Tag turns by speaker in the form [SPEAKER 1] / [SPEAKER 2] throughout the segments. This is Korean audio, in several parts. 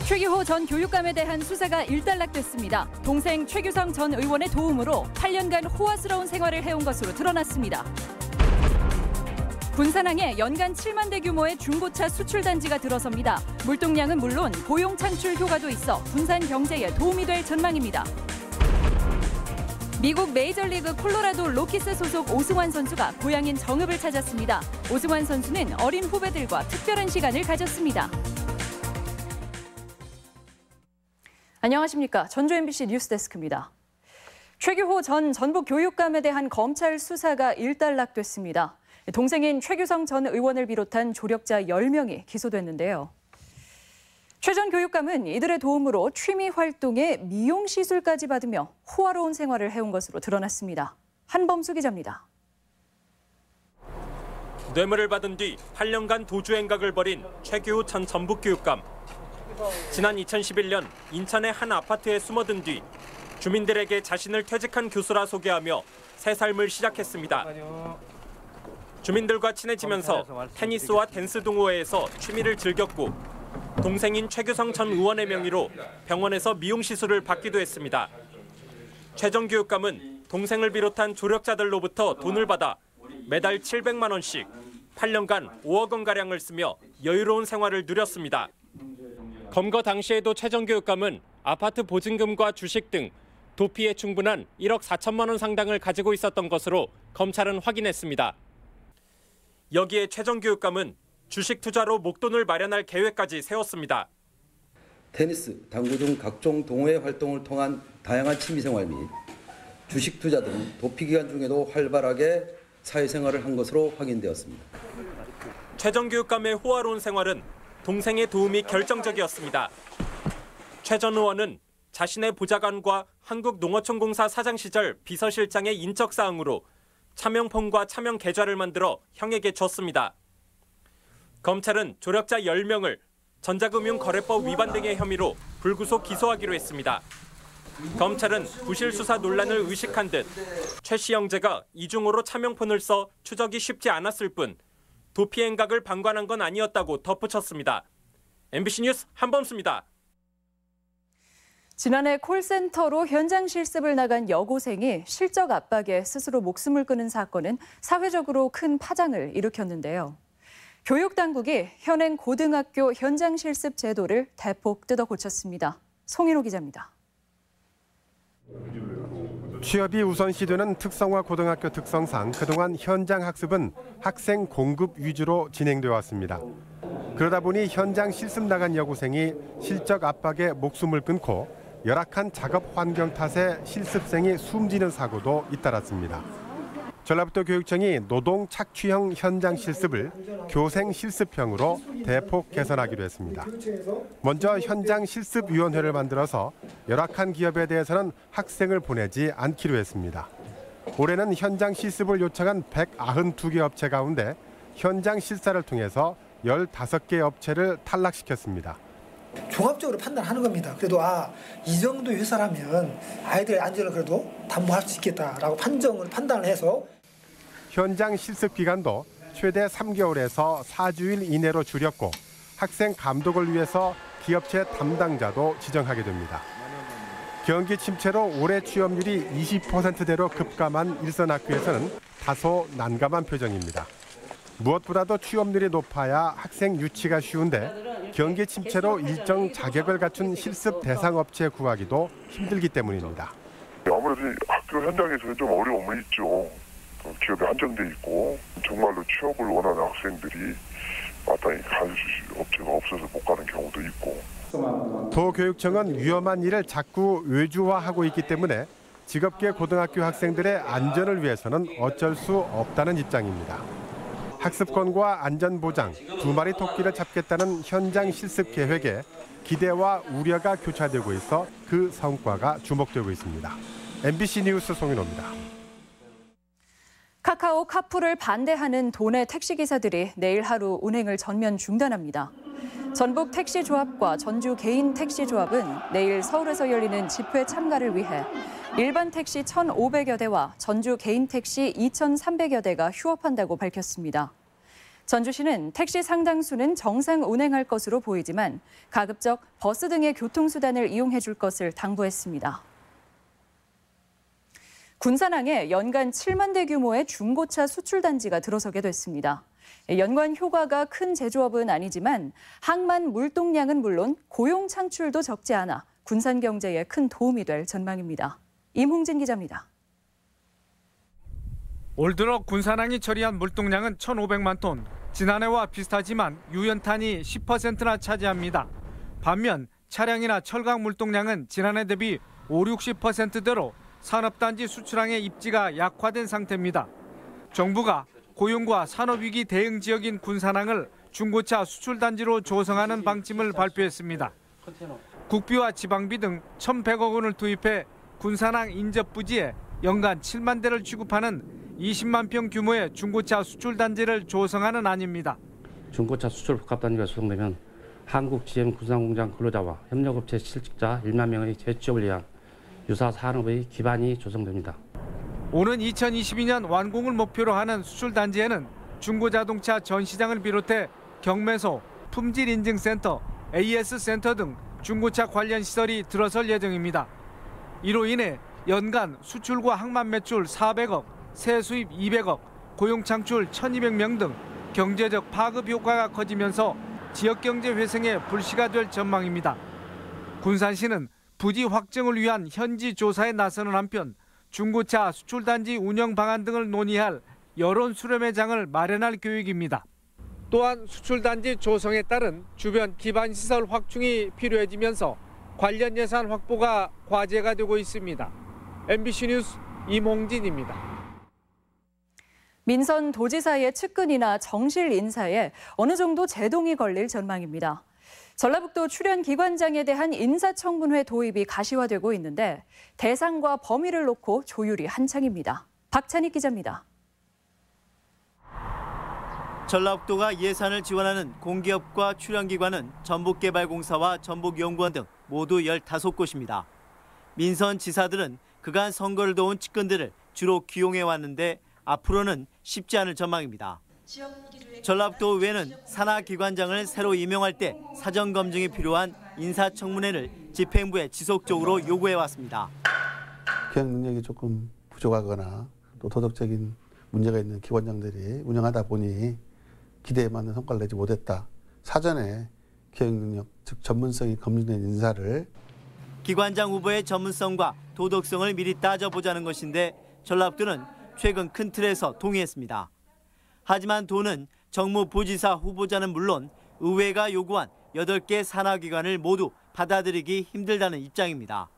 [SPEAKER 1] 최규호 전 교육감에 대한 수사가 일단락됐습니다. 동생 최규성 전 의원의 도움으로 8년간 호화스러운 생활을 해온 것으로 드러났습니다. 군산항에 연간 7만 대 규모의 중고차 수출 단지가 들어섭니다. 물동량은 물론 고용 창출 효과도 있어 군산 경제에 도움이 될 전망입니다. 미국 메이저리그 콜로라도 로키스 소속 오승환 선수가 고향인 정읍을 찾았습니다. 오승환 선수는 어린 후배들과 특별한 시간을 가졌습니다. 안녕하십니까. 전주 MBC 뉴스데스크입니다. 최규호 전 전북 교육감에 대한 검찰 수사가 일단락됐습니다. 동생인 최규성 전 의원을 비롯한 조력자 10명이 기소됐는데요. 최 전 교육감은 이들의 도움으로 취미 활동에 미용 시술까지 받으며 호화로운 생활을 해온 것으로 드러났습니다. 한범수 기자입니다.
[SPEAKER 2] 뇌물을 받은 뒤 8년간 도주 행각을 벌인 최규호 전 전북 교육감. 지난 2011년 인천의 한 아파트에 숨어든 뒤 주민들에게 자신을 퇴직한 교수라 소개하며 새 삶을 시작했습니다. 주민들과 친해지면서 테니스와 댄스 동호회에서 취미를 즐겼고 동생인 최규성 전 의원의 명의로 병원에서 미용 시술을 받기도 했습니다. 최 전 교육감은 동생을 비롯한 조력자들로부터 돈을 받아 매달 700만 원씩 8년간 5억 원가량을 쓰며 여유로운 생활을 누렸습니다. 검거 당시에도 최 전 교육감은 아파트 보증금과 주식 등 도피에 충분한 1억 4천만 원 상당을 가지고 있었던 것으로 검찰은 확인했습니다. 여기에 최 전 교육감은 주식 투자로 목돈을 마련할 계획까지 세웠습니다.
[SPEAKER 3] 테니스, 당구 등 각종 동호회 활동을 통한 다양한 취미생활 및 주식 투자 등 도피 기간 중에도 활발하게 사회생활을 한 것으로 확인되었습니다.
[SPEAKER 2] 최 전 교육감의 호화로운 생활은 동생의 도움이 결정적이었습니다. 최 전 의원은 자신의 보좌관과 한국농어촌공사 사장 시절 비서실장의 인적 사항으로 차명폰과 차명 계좌를 만들어 형에게 줬습니다. 검찰은 조력자 10명을 전자금융거래법 위반 등의 혐의로 불구속 기소하기로 했습니다. 검찰은 부실 수사 논란을 의식한 듯 최 씨 형제가 이중호로 차명폰을 써 추적이 쉽지 않았을 뿐 도피 행각을 방관한 건 아니었다고 덧붙였습니다. MBC 뉴스 한범수입니다.
[SPEAKER 1] 지난해 콜센터로 현장 실습을 나간 여고생이 실적 압박에 스스로 목숨을 끊은 사건은 사회적으로 큰 파장을 일으켰는데요. 교육당국이 현행 고등학교 현장 실습 제도를 대폭 뜯어 고쳤습니다. 송인호 기자입니다.
[SPEAKER 4] 취업이 우선시되는 특성화 고등학교 특성상 그동안 현장 학습은 학생 공급 위주로 진행되어 왔습니다. 그러다 보니 현장 실습 나간 여고생이 실적 압박에 목숨을 끊고 열악한 작업 환경 탓에 실습생이 숨지는 사고도 잇따랐습니다. 전라북도 교육청이 노동 착취형 현장 실습을 교생 실습형으로 대폭 개선하기로 했습니다. 먼저 현장 실습위원회를 만들어서 열악한 기업에 대해서는 학생을 보내지 않기로 했습니다. 올해는 현장 실습을 요청한 192개 업체 가운데 현장 실사를 통해서 15개 업체를 탈락시켰습니다.
[SPEAKER 5] 종합적으로 판단하는 겁니다. 그래도 이 정도 회사라면 아이들의 안전을 그래도 담보할 수 있겠다라고 판단을 해서
[SPEAKER 4] 현장 실습 기간도 최대 3개월에서 4주일 이내로 줄였고 학생 감독을 위해서 기업체 담당자도 지정하게 됩니다. 경기 침체로 올해 취업률이 20%대로 급감한 일선학교에서는 다소 난감한 표정입니다. 무엇보다도 취업률이 높아야 학생 유치가 쉬운데 경기 침체로 일정 자격을 갖춘 실습 대상 업체 구하기도 힘들기 때문입니다.
[SPEAKER 6] 아무래도 학교 현장에서는 좀 어려움이 있죠. 기업이 한정돼 있고 정말로 취업을 원하는 학생들이 마땅히 갈 업체가 없어서 못 가는 경우도 있고.
[SPEAKER 4] 도교육청은 위험한 일을 자꾸 외주화하고 있기 때문에 직업계 고등학교 학생들의 안전을 위해서는 어쩔 수 없다는 입장입니다. 학습권과 안전보장, 2마리 토끼를 잡겠다는 현장 실습 계획에 기대와 우려가 교차되고 있어 그 성과가 주목되고 있습니다. MBC 뉴스 송인호입니다.
[SPEAKER 1] 카카오 카풀을 반대하는 도내 택시기사들이 내일 하루 운행을 전면 중단합니다. 전북 택시조합과 전주 개인 택시조합은 내일 서울에서 열리는 집회 참가를 위해 일반 택시 1,500여 대와 전주 개인 택시 2,300여 대가 휴업한다고 밝혔습니다. 전주시는 택시 상당수는 정상 운행할 것으로 보이지만 가급적 버스 등의 교통수단을 이용해 줄 것을 당부했습니다. 군산항에 연간 7만 대 규모의 중고차 수출 단지가 들어서게 됐습니다. 연관 효과가 큰 제조업은 아니지만 항만 물동량은 물론 고용 창출도 적지 않아 군산 경제에 큰 도움이 될 전망입니다. 임홍진 기자입니다.
[SPEAKER 7] 올 들어 군산항이 처리한 물동량은 1,500만 톤. 지난해와 비슷하지만 유연탄이 10%나 차지합니다. 반면 차량이나 철강 물동량은 지난해 대비 50-60%대로 산업단지 수출항의 입지가 약화된 상태입니다. 정부가 고용과 산업위기 대응 지역인 군산항을 중고차 수출단지로 조성하는 방침을 발표했습니다. 국비와 지방비 등 1,100억 원을 투입해 군산항 인접 부지에 연간 7만 대를 취급하는 20만 평 규모의 중고차 수출단지를 조성하는 안입니다.
[SPEAKER 8] 중고차 수출 복합단지가 조성되면 한국 GM 군산공장 근로자와 협력업체 실직자 1만 명의 재취업을 위한 유사 산업의 기반이 조성됩니다.
[SPEAKER 7] 오는 2022년 완공을 목표로 하는 수출단지에는 중고자동차 전시장을 비롯해 경매소, 품질인증센터, AS센터 등 중고차 관련 시설이 들어설 예정입니다. 이로 인해 연간 수출과 항만 매출 400억, 세 수입 200억, 고용 창출 1,200명 등 경제적 파급 효과가 커지면서 지역 경제 회생에 불씨가 될 전망입니다. 군산시는 부지 확정을 위한 현지 조사에 나서는 한편 중고차 수출단지 운영 방안 등을 논의할 여론 수렴회장을 마련할 계획입니다. 또한 수출단지 조성에 따른 주변 기반시설 확충이 필요해지면서 관련 예산 확보가 과제가 되고 있습니다. MBC 뉴스 임홍진입니다.
[SPEAKER 1] 민선 도지사의 측근이나 정실 인사에 어느 정도 제동이 걸릴 전망입니다. 전라북도 출연기관장에 대한 인사청문회 도입이 가시화되고 있는데 대상과 범위를 놓고 조율이 한창입니다. 박찬익 기자입니다.
[SPEAKER 9] 전라북도가 예산을 지원하는 공기업과 출연기관은 전북개발공사와 전북연구원 등 모두 15곳입니다. 민선 지사들은 그간 선거를 도운 측근들을 주로 기용해왔는데 앞으로는 쉽지 않을 전망입니다. 전라북도 의회는 산하기관장을 새로 임명할 때 사전 검증이 필요한 인사청문회를 집행부에 지속적으로 요구해왔습니다.
[SPEAKER 10] 기획 능력이 조금 부족하거나 또 도덕적인 문제가 있는 기관장들이 운영하다 보니 기대에 맞는 성과를 내지 못했다. 사전에 기획 능력, 즉 전문성이 검증된 인사를
[SPEAKER 9] 기관장 후보의 전문성과 도덕성을 미리 따져보자는 것인데 전라북도는 최근 큰 틀에서 동의했습니다. 하지만 도는 정무부지사 후보자는 물론 의회가 요구한 8개 산하기관을 모두 받아들이기 힘들다는 입장입니다.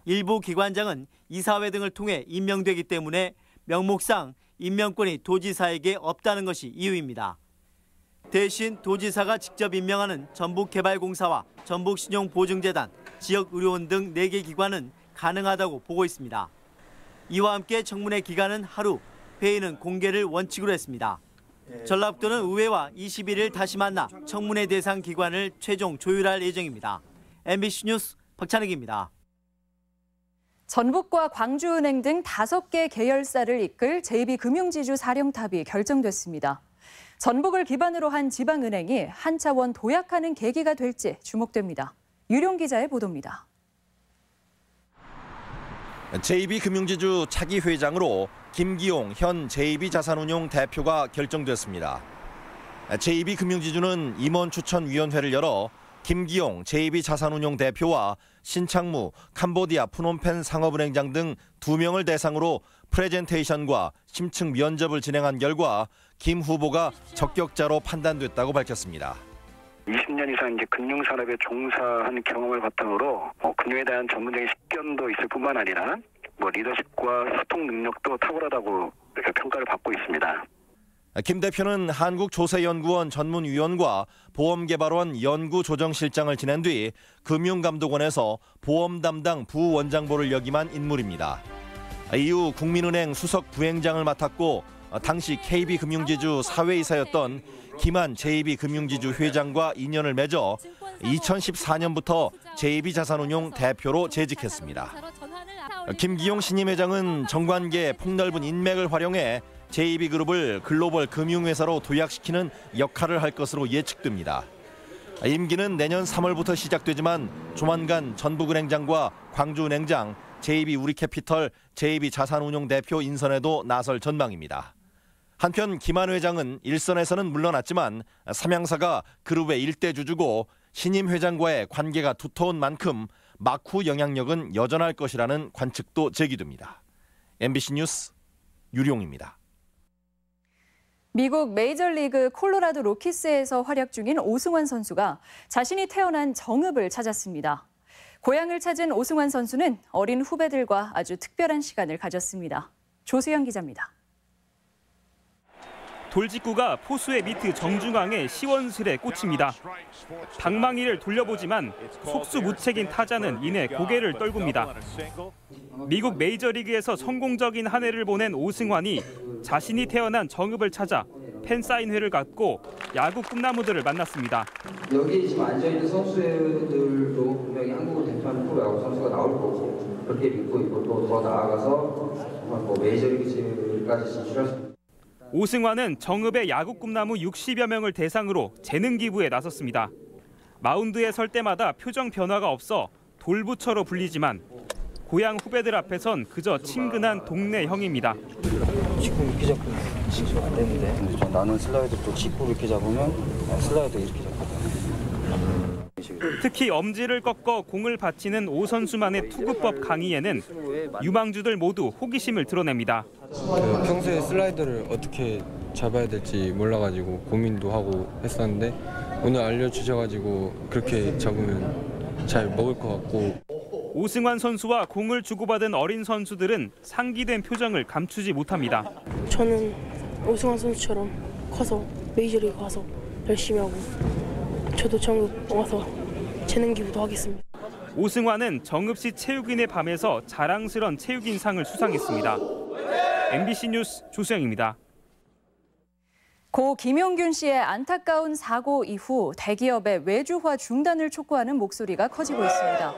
[SPEAKER 9] 일부 기관장은 이사회 등을 통해 임명되기 때문에 명목상 임명권이 도지사에게 없다는 것이 이유입니다. 대신 도지사가 직접 임명하는 전북개발공사와 전북신용보증재단, 지역의료원 등 4개 기관은 가능하다고 보고 있습니다. 이와 함께 청문회 기간은 하루, 회의는 공개를 원칙으로 했습니다. 전라북도는 의회와 21일 다시 만나 청문회 대상 기관을 최종 조율할 예정입니다. MBC 뉴스 박찬익입니다.
[SPEAKER 1] 전북과 광주은행 등 5개 계열사를 이끌 JB금융지주 사령탑이 결정됐습니다. 전북을 기반으로 한 지방은행이 한 차원 도약하는 계기가 될지 주목됩니다. 유룡 기자의 보도입니다.
[SPEAKER 11] JB금융지주 차기 회장으로 김기용 현 JB자산운용 대표가 결정됐습니다. JB금융지주는 임원 추천위원회를 열어 김기용 JB자산운용 대표와 신창무 캄보디아 푸놈펜 상업은행장 등 2명을 대상으로 프레젠테이션과 심층 면접을 진행한 결과 김 후보가 적격자로 판단됐다고 밝혔습니다.
[SPEAKER 12] 20년 이상 이제 금융산업에 종사한 경험을 바탕으로 금융에 대한 전문적인 식견도 있을 뿐만 아니라 리더십과 소통 능력도 탁월하다고 이렇게 평가를 받고 있습니다.
[SPEAKER 11] 김 대표는 한국조세연구원 전문위원과 보험개발원 연구조정실장을 지낸 뒤 금융감독원에서 보험 담당 부원장보를 역임한 인물입니다. 이후 국민은행 수석 부행장을 맡았고 당시 KB금융지주 사회이사였던 김한 JB금융지주 회장과 인연을 맺어 2014년부터 JB자산운용 대표로 재직했습니다. 김기용 신임 회장은 정관계 폭넓은 인맥을 활용해 JB그룹을 글로벌 금융회사로 도약시키는 역할을 할 것으로 예측됩니다. 임기는 내년 3월부터 시작되지만 조만간 전북은행장과 광주은행장, JB우리캐피털, JB자산운용 대표 인선에도 나설 전망입니다. 한편 김한 회장은 일선에서는 물러났지만 삼양사가 그룹의 일대 주주고 신임 회장과의 관계가 두터운 만큼 막후 영향력은 여전할 것이라는 관측도 제기됩니다. MBC 뉴스 유룡입니다.
[SPEAKER 1] 미국 메이저리그 콜로라도 로키스에서 활약 중인 오승환 선수가 자신이 태어난 정읍을 찾았습니다. 고향을 찾은 오승환 선수는 어린 후배들과 아주 특별한 시간을 가졌습니다. 조수영 기자입니다.
[SPEAKER 13] 돌직구가 포수의 미트 정중앙의 시원스레 꽂힙니다. 방망이를 돌려보지만 속수무책인 타자는 이내 고개를 떨굽니다. 미국 메이저리그에서 성공적인 한 해를 보낸 오승환이 자신이 태어난 정읍을 찾아 팬사인회를 갖고 야구 꿈나무들을 만났습니다.
[SPEAKER 14] 여기 지금 앉아있는 선수들도 분명히 한국을 대표하는 프로야구 선수가 나올 거고 그렇게 믿고 있고 또 더 나아가서 정말 메이저리그까지 진출할 수 있습니다.
[SPEAKER 13] 오승환은 정읍의 야구 꿈나무 60여 명을 대상으로 재능 기부에 나섰습니다. 마운드에 설 때마다 표정 변화가 없어 돌부처로 불리지만 고향 후배들 앞에선 그저 친근한 동네 형입니다.
[SPEAKER 14] 직구 이렇게 잡으면 직구 안 되는데 나는 슬라이드 또 직구 이렇게 잡으면 슬라이드 이렇게 잡거든.
[SPEAKER 13] 특히 엄지를 꺾어 공을 받치는 오 선수만의 투구법 강의에는 유망주들 모두 호기심을 드러냅니다.
[SPEAKER 15] 평소에 슬라이더를 어떻게 잡아야 될지 몰라가지고 고민도 하고 했었는데 오늘 알려주셔가지고 그렇게 잡으면 잘 먹을 것 같고.
[SPEAKER 13] 오승환 선수와 공을 주고받은 어린 선수들은 상기된 표정을 감추지 못합니다.
[SPEAKER 16] 저는 오승환 선수처럼 커서 메이저리그 가서 열심히 하고 저도 정읍 와서 재능 기부도 하겠습니다.
[SPEAKER 13] 오승환은 정읍시 체육인의 밤에서 자랑스런 체육인상을 수상했습니다. MBC 뉴스 조수영입니다.
[SPEAKER 1] 고 김용균 씨의 안타까운 사고 이후 대기업의 외주화 중단을 촉구하는 목소리가 커지고 있습니다.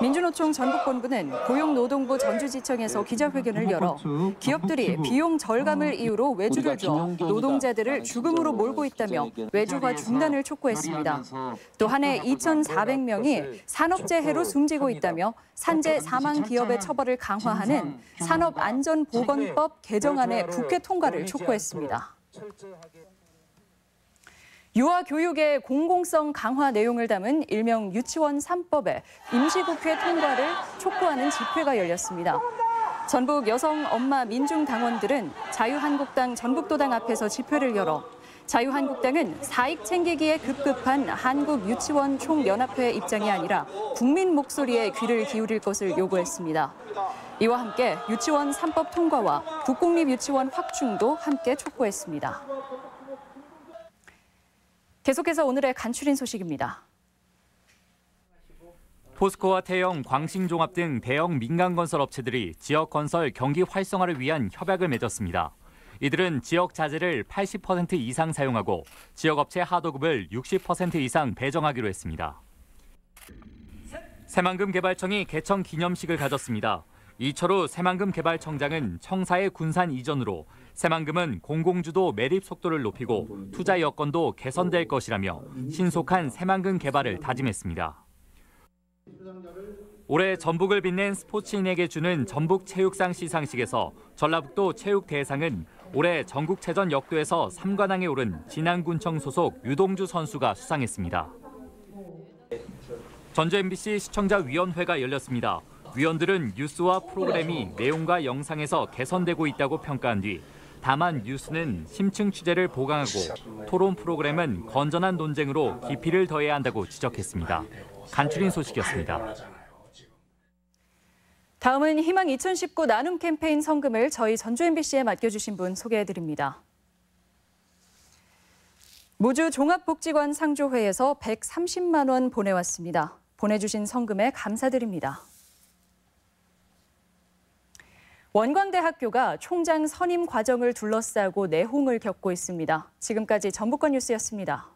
[SPEAKER 1] 민주노총 전북본부는 고용노동부 전주지청에서 기자회견을 열어 기업들이 비용 절감을 이유로 외주를 줘 노동자들을 죽음으로 몰고 있다며 외주화 중단을 촉구했습니다. 또 한 해 2,400명이 산업재해로 숨지고 있다며 산재 사망 기업의 처벌을 강화하는 산업안전보건법 개정안의 국회 통과를 촉구했습니다. 유아 교육의 공공성 강화 내용을 담은 일명 유치원 3법의 임시국회 통과를 촉구하는 집회가 열렸습니다. 전북 여성 엄마 민중당원들은 자유한국당 전북도당 앞에서 집회를 열어 자유한국당은 사익 챙기기에 급급한 한국유치원 총연합회 입장이 아니라 국민 목소리에 귀를 기울일 것을 요구했습니다. 이와 함께 유치원 3법 통과와 국공립유치원 확충도 함께 촉구했습니다. 계속해서 오늘의 간추린 소식입니다.
[SPEAKER 17] 포스코와 태영, 광신종합 등 대형 민간건설 업체들이 지역 건설 경기 활성화를 위한 협약을 맺었습니다. 이들은 지역 자재를 80% 이상 사용하고 지역업체 하도급을 60% 이상 배정하기로 했습니다. 새만금 개발청이 개청 기념식을 가졌습니다. 이철우 새만금 개발청장은 청사의 군산 이전으로 새만금은 공공주도 매립 속도를 높이고 투자 여건도 개선될 것이라며 신속한 새만금 개발을 다짐했습니다. 올해 전북을 빛낸 스포츠인에게 주는 전북체육상 시상식에서 전라북도 체육대상은 올해 전국체전 역도에서 3관왕에 오른 진안군청 소속 유동주 선수가 수상했습니다. 전주 MBC 시청자위원회가 열렸습니다. 위원들은 뉴스와 프로그램이 내용과 영상에서 개선되고 있다고 평가한 뒤 다만 뉴스는 심층 취재를 보강하고 토론 프로그램은 건전한 논쟁으로 깊이를 더해야 한다고 지적했습니다. 간추린 소식이었습니다.
[SPEAKER 1] 다음은 희망 2019 나눔 캠페인 성금을 저희 전주 MBC에 맡겨주신 분 소개해드립니다. 무주 종합복지관 상조회에서 130만 원 보내왔습니다. 보내주신 성금에 감사드립니다. 원광대학교가 총장 선임 과정을 둘러싸고 내홍을 겪고 있습니다. 지금까지 전북권 뉴스였습니다.